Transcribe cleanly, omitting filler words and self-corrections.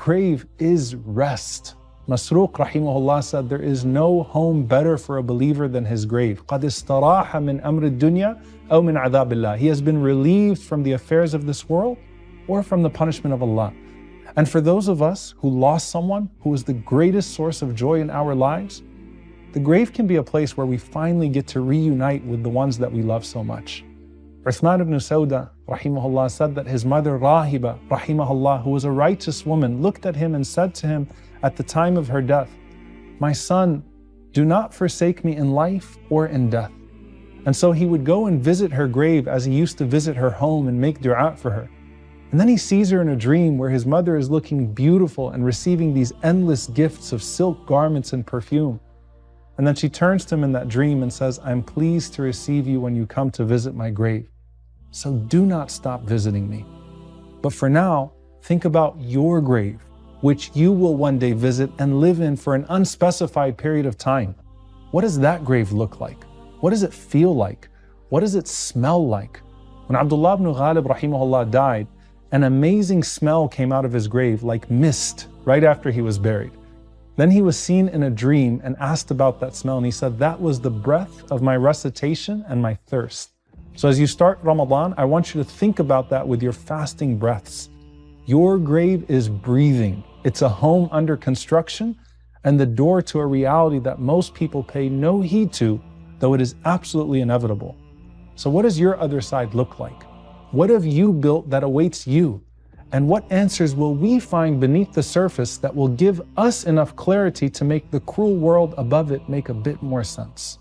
grave is rest. Masruq rahimahullah said, there is no home better for a believer than his grave. قَدْ اسْتَرَاحَ مِنْ أَمْرِ الدُّنْيَا أَوْ مِنْ عَذَابِ اللَّهِ. He has been relieved from the affairs of this world or from the punishment of Allah. And for those of us who lost someone who was the greatest source of joy in our lives, the grave can be a place where we finally get to reunite with the ones that we love so much. Uthman ibn Sauda rahimahullah said that his mother Rahiba rahimahullah, who was a righteous woman, looked at him and said to him at the time of her death, "My son, do not forsake me in life or in death." And so he would go and visit her grave as he used to visit her home and make dua for her. And then he sees her in a dream where his mother is looking beautiful and receiving these endless gifts of silk garments and perfume. And then she turns to him in that dream and says, "I'm pleased to receive you when you come to visit my grave. So do not stop visiting me. But for now, think about your grave, which you will one day visit and live in for an unspecified period of time. What does that grave look like? What does it feel like? What does it smell like?" When Abdullah ibn Ghalib rahimahullah died, an amazing smell came out of his grave like mist right after he was buried. Then he was seen in a dream and asked about that smell, and he said, "That was the breath of my recitation and my thirst." So as you start Ramadan, I want you to think about that with your fasting breaths. Your grave is breathing. It's a home under construction and the door to a reality that most people pay no heed to, though it is absolutely inevitable. So what does your other side look like? What have you built that awaits you? And what answers will we find beneath the surface that will give us enough clarity to make the cruel world above it make a bit more sense?